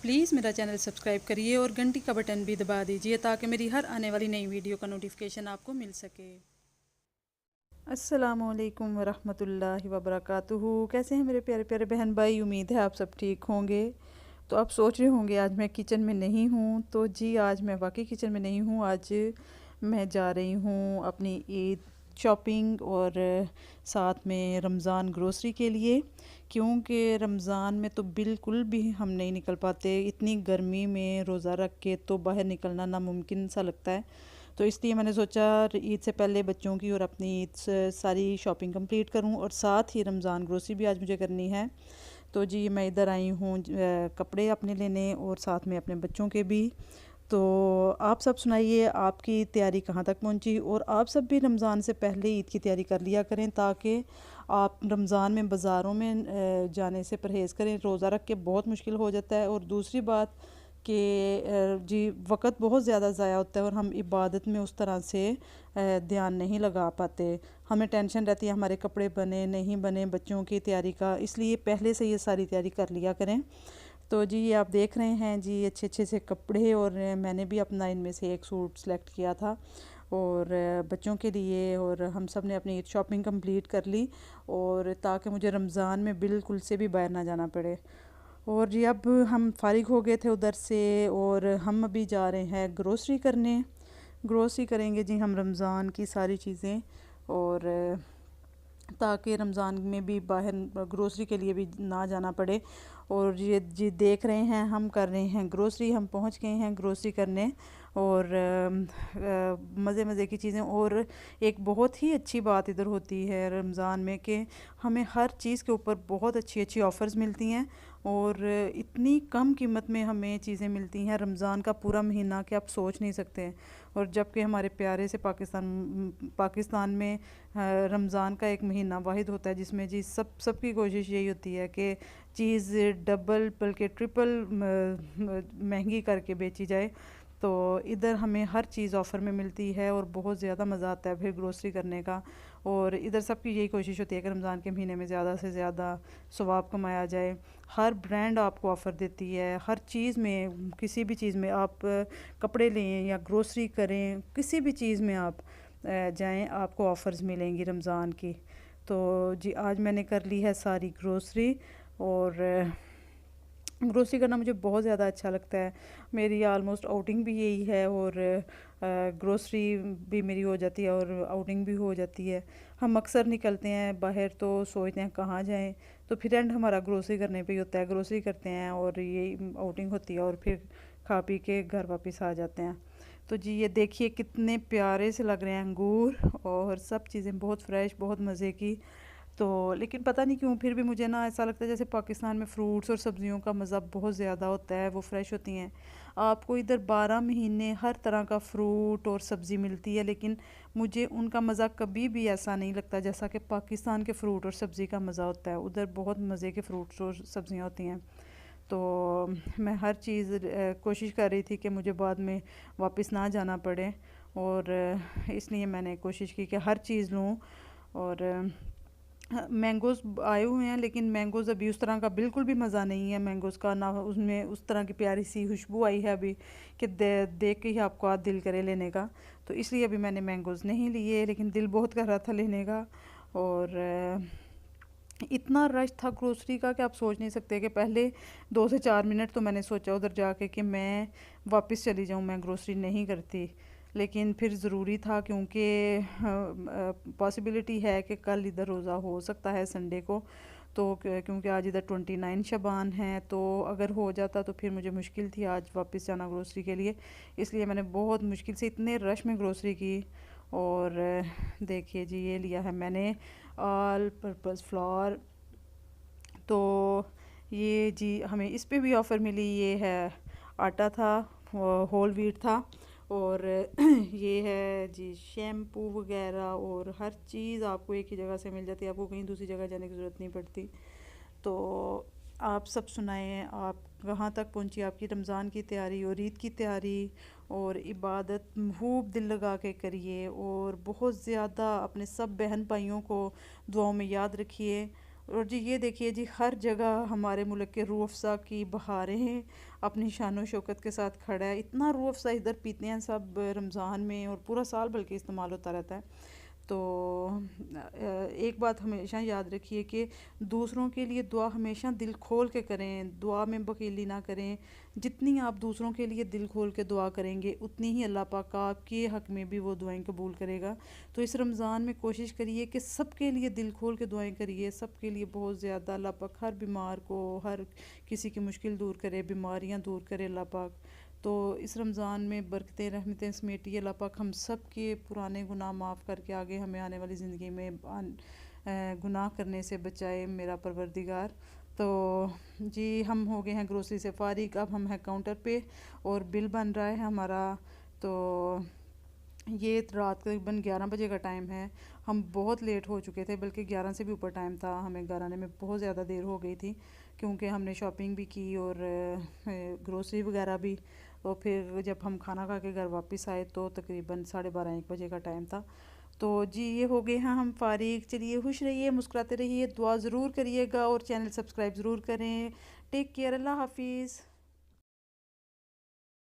Please मेरा channel subscribe करिए और घंटी का बटन भी दबा दीजिए ताकि मेरी हर आने वाली नई वीडियो का नोटिफिकेशन आपको मिल सके। अस्सलामुअलैकुम वरहमतुल्लाहि वबरकातुहू। कैसे हैं मेरे प्यारे प्यारे बहन भाई? उम्मीद है आप सब ठीक होंगे। तो आप सोच रहे होंगे आज मैं किचन में नहीं हूँ, तो जी आज मैं वाकई किचन में नहीं हूँ। आज मैं जा रही हूँ अपनी ईद शॉपिंग और साथ में रमज़ान ग्रोसरी के लिए, क्योंकि रमज़ान में तो बिल्कुल भी हम नहीं निकल पाते। इतनी गर्मी में रोज़ा रख के तो बाहर निकलना नामुमकिन सा लगता है। तो इसलिए मैंने सोचा ईद से पहले बच्चों की और अपनी ईद से सारी शॉपिंग कंप्लीट करूं और साथ ही रमज़ान ग्रोसरी भी आज मुझे करनी है। तो जी मैं इधर आई हूँ कपड़े अपने लेने और साथ में अपने बच्चों के भी। तो आप सब सुनाइए, आपकी तैयारी कहाँ तक पहुँची? और आप सब भी रमज़ान से पहले ईद की तैयारी कर लिया करें ताकि आप रमज़ान में बाज़ारों में जाने से परहेज़ करें। रोज़ा रख के बहुत मुश्किल हो जाता है। और दूसरी बात कि जी वक़्त बहुत ज़्यादा ज़ाया होता है और हम इबादत में उस तरह से ध्यान नहीं लगा पाते। हमें टेंशन रहती है हमारे कपड़े बने नहीं बने, बच्चों की तैयारी का, इसलिए पहले से ये सारी तैयारी कर लिया करें। तो जी ये आप देख रहे हैं जी अच्छे अच्छे से कपड़े, और मैंने भी अपना इनमें से एक सूट सेलेक्ट किया था और बच्चों के लिए, और हम सब ने अपनी शॉपिंग कंप्लीट कर ली और ताकि मुझे रमज़ान में बिल्कुल से भी बाहर ना जाना पड़े। और जी अब हम फारिग हो गए थे उधर से और हम अभी जा रहे हैं ग्रोसरी करने। ग्रोसरी करेंगे जी हम रमज़ान की सारी चीज़ें, और ताकि रमज़ान में भी बाहर ग्रोसरी के लिए भी ना जाना पड़े। और ये जी देख रहे हैं हम कर रहे हैं ग्रोसरी, हम पहुंच गए हैं ग्रोसरी करने। और मज़े मज़े की चीज़ें, और एक बहुत ही अच्छी बात इधर होती है रमज़ान में कि हमें हर चीज़ के ऊपर बहुत अच्छी अच्छी ऑफ़र्स मिलती हैं और इतनी कम कीमत में हमें चीज़ें मिलती हैं रमज़ान का पूरा महीना कि आप सोच नहीं सकते। और जबकि हमारे प्यारे से पाकिस्तान में रमज़ान का एक महीना वाहिद होता है जिसमें जी सबकी कोशिश यही होती है कि चीज़ डबल बल्कि ट्रिपल महंगी करके बेची जाए। तो इधर हमें हर चीज़ ऑफ़र में मिलती है और बहुत ज़्यादा मज़ा आता है फिर ग्रोसरी करने का। और इधर सबकी यही कोशिश होती है कि रमज़ान के महीने में ज़्यादा से ज़्यादा सवाब कमाया जाए। हर ब्रांड आपको ऑफ़र देती है, हर चीज़ में, किसी भी चीज़ में आप कपड़े लें या ग्रोसरी करें, किसी भी चीज़ में आप जाएं आपको ऑफ़र्स मिलेंगी रमज़ान की। तो जी आज मैंने कर ली है सारी ग्रोसरी, और ग्रोसरी करना मुझे बहुत ज़्यादा अच्छा लगता है। मेरी आलमोस्ट आउटिंग भी यही है, और ग्रोसरी भी मेरी हो जाती है और आउटिंग भी हो जाती है। हम अक्सर निकलते हैं बाहर तो सोचते हैं कहाँ जाएं, तो फिर एंड हमारा ग्रोसरी करने पे ही होता है। ग्रोसरी करते हैं और ये आउटिंग होती है और फिर खा पी के घर वापस आ जाते हैं। तो जी ये देखिए कितने प्यारे से लग रहे हैं अंगूर, और सब चीज़ें बहुत फ्रेश, बहुत मज़े की। तो लेकिन पता नहीं क्यों फिर भी मुझे ना ऐसा लगता है जैसे पाकिस्तान में फ़्रूट्स और सब्ज़ियों का मज़ा बहुत ज़्यादा होता है, वो फ़्रेश होती हैं। आपको इधर 12 महीने हर तरह का फ्रूट और सब्ज़ी मिलती है, लेकिन मुझे उनका मज़ा कभी भी ऐसा नहीं लगता जैसा कि पाकिस्तान के फ़्रूट और सब्ज़ी का मज़ा होता है। उधर बहुत मज़े के फ़्रूट्स और सब्ज़ियाँ होती हैं। तो मैं हर चीज़ कोशिश कर रही थी कि मुझे बाद में वापस ना जाना पड़े, और इसलिए मैंने कोशिश की कि हर चीज़ लूँ। और मैंगोज़ आए हुए हैं, लेकिन मैंगोज़ अभी उस तरह का बिल्कुल भी मज़ा नहीं है मैंगोज़ का, ना उसमें उस तरह की प्यारी सी खुशबू आई है अभी कि देख के ही आपको आज दिल करे लेने का। तो इसलिए अभी मैंने मैंगोज़ नहीं लिए, लेकिन दिल बहुत कर रहा था लेने का। और इतना रश था ग्रोसरी का कि आप सोच नहीं सकते कि पहले 2 से 4 मिनट तो मैंने सोचा उधर जाके कि मैं वापस चली जाऊँ, मैं ग्रोसरी नहीं करती। लेकिन फिर ज़रूरी था क्योंकि पॉसिबिलिटी है कि कल इधर रोज़ा हो सकता है संडे को। तो क्योंकि आज इधर 29 शबान है, तो अगर हो जाता तो फिर मुझे मुश्किल थी आज वापस जाना ग्रोसरी के लिए। इसलिए मैंने बहुत मुश्किल से इतने रश में ग्रोसरी की। और देखिए जी ये लिया है मैंने ऑल पर्पज़ फ्लावर। तो ये जी हमें इस पे भी ऑफ़र मिली, ये है आटा था, होल व्हीट था। और ये है जी शैम्पू वगैरह, और हर चीज़ आपको एक ही जगह से मिल जाती है, आपको कहीं दूसरी जगह जाने की ज़रूरत नहीं पड़ती। तो आप सब सुनाएं, आप कहाँ तक पहुँची आपकी रमज़ान की तैयारी और ईद की तैयारी? और इबादत खूब दिल लगा के करिए, और बहुत ज़्यादा अपने सब बहन भाइयों को दुआओं में याद रखिए। और जी ये देखिए जी, हर जगह हमारे मुल्क के रूह अफ़ज़ा की बहारें हैं, अपनी शान शौकत के साथ खड़ा है। इतना रूह अफ़ज़ा इधर पीते हैं सब रमज़ान में, और पूरा साल बल्कि इस्तेमाल होता रहता है। तो एक बात हमेशा याद रखिए कि दूसरों के लिए दुआ हमेशा दिल खोल के करें, दुआ में बखीली ना करें। जितनी आप दूसरों के लिए दिल खोल के दुआ करेंगे, उतनी ही अल्लाह पाक आपके हक़ में भी वो दुआएं कबूल करेगा। तो इस रमज़ान में कोशिश करिए कि सबके लिए दिल खोल के दुआएं करिए, सबके लिए बहुत ज़्यादा। अल्लाह पाक हर बीमार को, हर किसी की मुश्किल दूर करे, बीमारियां दूर करे अल्लाह पाक। तो इस रमज़ान में बरकतें रहमतें समेटिए अल्लाह पाक, हम सब के पुराने गुनाह माफ़ करके आगे हमें आने वाली ज़िंदगी में गुनाह करने से बचाए मेरा परवरदिगार। तो जी हम हो गए हैं ग्रोसरी से फ़ारिग, अब हम हैं काउंटर पे और बिल बन रहा है हमारा। तो ये रात तकरीबन 11 बजे का टाइम है। हम बहुत लेट हो चुके थे, बल्कि 11 से भी ऊपर टाइम था, हमें घर आने में बहुत ज़्यादा देर हो गई थी, क्योंकि हमने शॉपिंग भी की और ग्रोसरी वगैरह भी। और फिर जब हम खाना खा के घर वापस आए तो तकरीबन 12:30-1 बजे का टाइम था। तो जी ये हो गए हैं हम फारिग। चलिए खुश रहिए, मुस्कुराते रहिए, दुआ ज़रूर करिएगा और चैनल सब्सक्राइब ज़रूर करें। टेक केयर, अल्लाह हाफिज़।